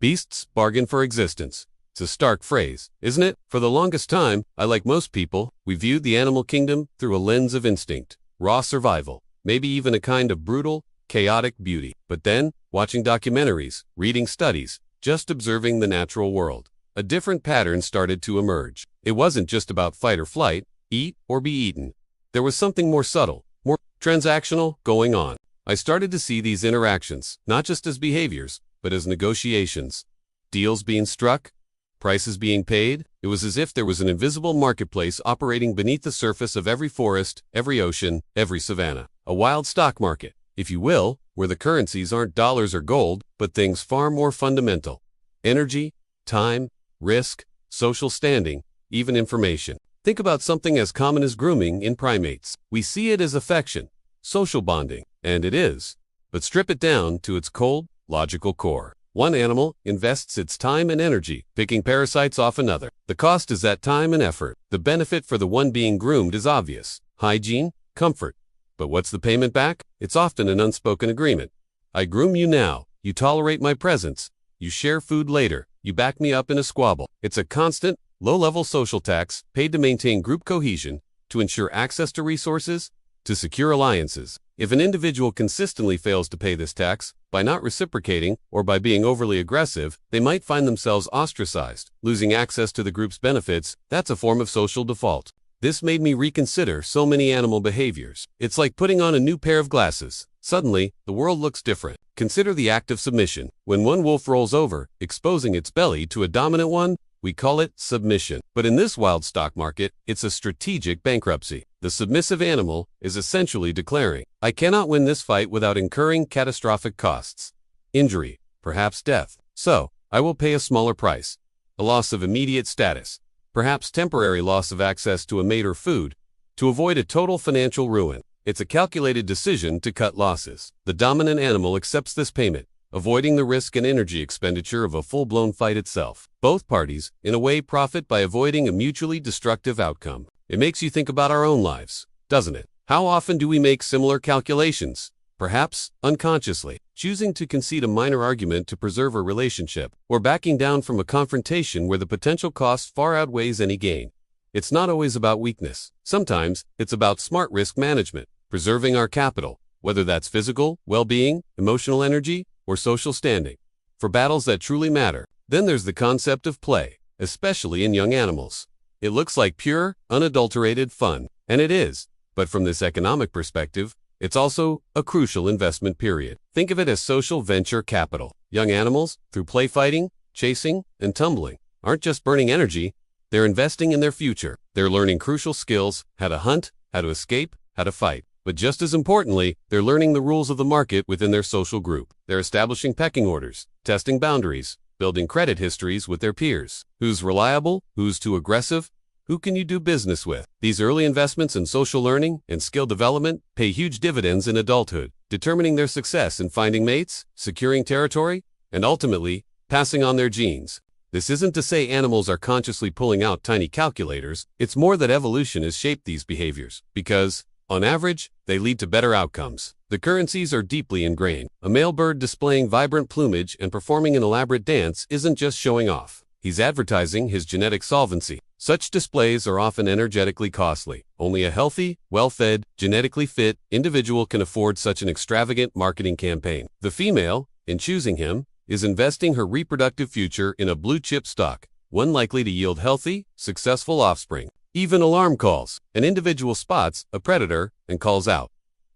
Beasts bargain for existence. It's a stark phrase, isn't it? For the longest time, like most people, we viewed the animal kingdom through a lens of instinct, raw survival, maybe even a kind of brutal, chaotic beauty. But then, watching documentaries, reading studies, just observing the natural world, a different pattern started to emerge. It wasn't just about fight or flight, eat or be eaten. There was something more subtle, more transactional going on. I started to see these interactions, not just as behaviors, but as negotiations. Deals being struck, prices being paid. It was as if there was an invisible marketplace operating beneath the surface of every forest, every ocean, every savanna. A wild stock market, if you will, where the currencies aren't dollars or gold, but things far more fundamental. Energy, time, risk, social standing, even information. Think about something as common as grooming in primates. We see it as affection, social bonding, and it is. But strip it down to its cold, logical core. One animal invests its time and energy, picking parasites off another. The cost is that time and effort. The benefit for the one being groomed is obvious. Hygiene, comfort. But what's the payment back? It's often an unspoken agreement. I groom you now. You tolerate my presence. You share food later. You back me up in a squabble. It's a constant, low-level social tax paid to maintain group cohesion, to ensure access to resources, to secure alliances. If an individual consistently fails to pay this tax, by not reciprocating or by being overly aggressive, they might find themselves ostracized, losing access to the group's benefits. That's a form of social default. This made me reconsider so many animal behaviors. It's like putting on a new pair of glasses. Suddenly, the world looks different. Consider the act of submission. When one wolf rolls over, exposing its belly to a dominant one, we call it submission. But in this wild stock market, it's a strategic bankruptcy. The submissive animal is essentially declaring, I cannot win this fight without incurring catastrophic costs. Injury, perhaps death. So, I will pay a smaller price. A loss of immediate status, perhaps temporary loss of access to a mate or food, to avoid a total financial ruin. It's a calculated decision to cut losses. The dominant animal accepts this payment, avoiding the risk and energy expenditure of a full-blown fight itself. Both parties, in a way, profit by avoiding a mutually destructive outcome. It makes you think about our own lives, doesn't it? How often do we make similar calculations? Perhaps unconsciously, choosing to concede a minor argument to preserve a relationship, or backing down from a confrontation where the potential cost far outweighs any gain. It's not always about weakness. Sometimes, it's about smart risk management, preserving our capital, whether that's physical, well-being, emotional energy, or social standing, for battles that truly matter. Then there's the concept of play, especially in young animals. It looks like pure, unadulterated fun, and it is. But from this economic perspective, it's also a crucial investment period. Think of it as social venture capital. Young animals, through play fighting, chasing, and tumbling, aren't just burning energy, they're investing in their future. They're learning crucial skills, how to hunt, how to escape, how to fight. But just as importantly, they're learning the rules of the market within their social group. They're establishing pecking orders, testing boundaries, building credit histories with their peers. Who's reliable? Who's too aggressive? Who can you do business with? These early investments in social learning and skill development pay huge dividends in adulthood, determining their success in finding mates, securing territory, and ultimately, passing on their genes. This isn't to say animals are consciously pulling out tiny calculators. It's more that evolution has shaped these behaviors, because, on average, they lead to better outcomes. The currencies are deeply ingrained. A male bird displaying vibrant plumage and performing an elaborate dance isn't just showing off. He's advertising his genetic solvency. Such displays are often energetically costly. Only a healthy, well-fed, genetically fit individual can afford such an extravagant marketing campaign. The female, in choosing him, is investing her reproductive future in a blue-chip stock, one likely to yield healthy, successful offspring. Even alarm calls. An individual spots a predator and calls out.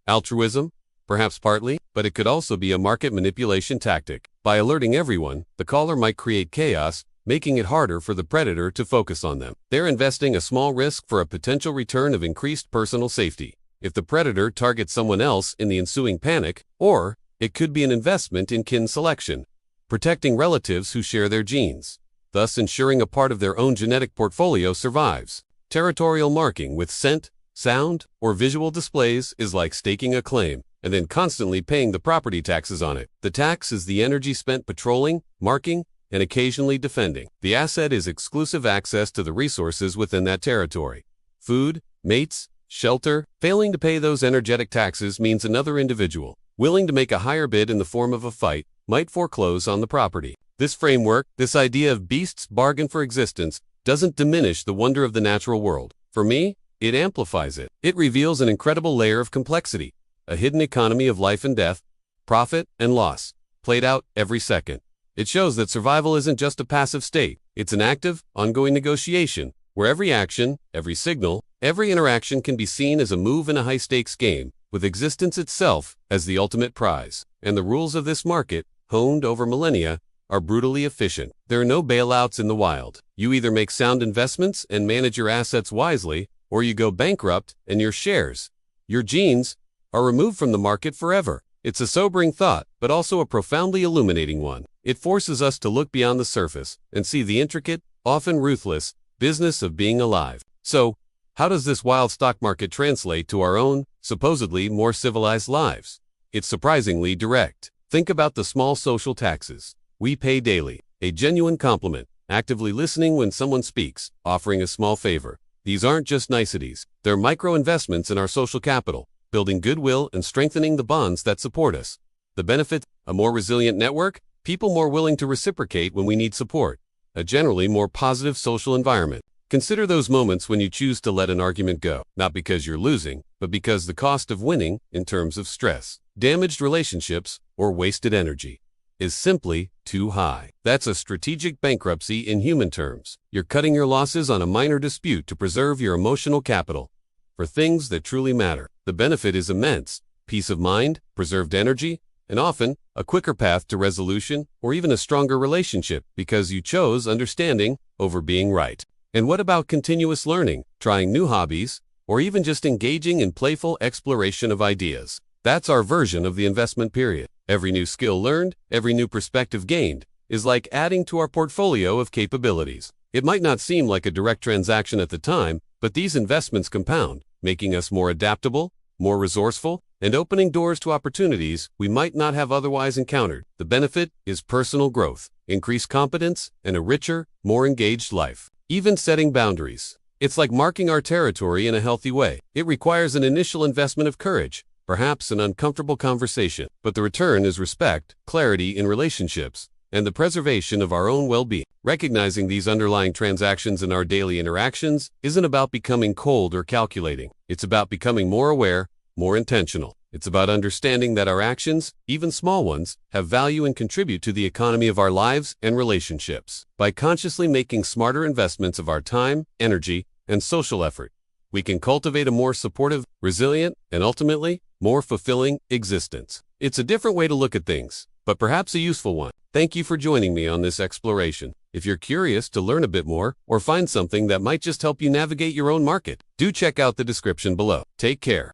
Altruism? Perhaps partly, but it could also be a market manipulation tactic. By alerting everyone, the caller might create chaos, making it harder for the predator to focus on them. They're investing a small risk for a potential return of increased personal safety. If the predator targets someone else in the ensuing panic, or it could be an investment in kin selection, protecting relatives who share their genes, thus ensuring a part of their own genetic portfolio survives. Territorial marking with scent, sound, or visual displays is like staking a claim and then constantly paying the property taxes on it. The tax is the energy spent patrolling, marking, and occasionally defending. The asset is exclusive access to the resources within that territory. Food, mates, shelter. Failing to pay those energetic taxes means another individual, willing to make a higher bid in the form of a fight, might foreclose on the property. This framework, this idea of beasts bargain for existence, doesn't diminish the wonder of the natural world. For me, it amplifies it. It reveals an incredible layer of complexity, a hidden economy of life and death, profit and loss, played out every second. It shows that survival isn't just a passive state. It's an active, ongoing negotiation, where every action, every signal, every interaction can be seen as a move in a high-stakes game, with existence itself as the ultimate prize. And the rules of this market, honed over millennia, are brutally efficient. There are no bailouts in the wild. You either make sound investments and manage your assets wisely, or you go bankrupt and your shares, your genes, are removed from the market forever. It's a sobering thought, but also a profoundly illuminating one. It forces us to look beyond the surface and see the intricate, often ruthless, business of being alive. So, how does this wild stock market translate to our own, supposedly more civilized lives? It's surprisingly direct. Think about the small social taxes we pay daily, a genuine compliment, actively listening when someone speaks, offering a small favor. These aren't just niceties, they're micro-investments in our social capital, building goodwill and strengthening the bonds that support us. The benefit, a more resilient network, people more willing to reciprocate when we need support, a generally more positive social environment. Consider those moments when you choose to let an argument go, not because you're losing, but because the cost of winning, in terms of stress, damaged relationships, or wasted energy, is simply too high. That's a strategic bankruptcy in human terms. You're cutting your losses on a minor dispute to preserve your emotional capital for things that truly matter. The benefit is immense: peace of mind, preserved energy, and often a quicker path to resolution or even a stronger relationship because you chose understanding over being right. And what about continuous learning, trying new hobbies, or even just engaging in playful exploration of ideas? That's our version of the investment period. Every new skill learned, every new perspective gained, is like adding to our portfolio of capabilities. It might not seem like a direct transaction at the time, but these investments compound, making us more adaptable, more resourceful, and opening doors to opportunities we might not have otherwise encountered. The benefit is personal growth, increased competence, and a richer, more engaged life. Even setting boundaries. It's like marking our territory in a healthy way. It requires an initial investment of courage, perhaps an uncomfortable conversation, but the return is respect, clarity in relationships, and the preservation of our own well-being. Recognizing these underlying transactions in our daily interactions isn't about becoming cold or calculating. It's about becoming more aware, more intentional. It's about understanding that our actions, even small ones, have value and contribute to the economy of our lives and relationships. By consciously making smarter investments of our time, energy, and social effort, we can cultivate a more supportive, resilient, and ultimately, more fulfilling existence. It's a different way to look at things, but perhaps a useful one. Thank you for joining me on this exploration. If you're curious to learn a bit more or find something that might just help you navigate your own market, do check out the description below. Take care.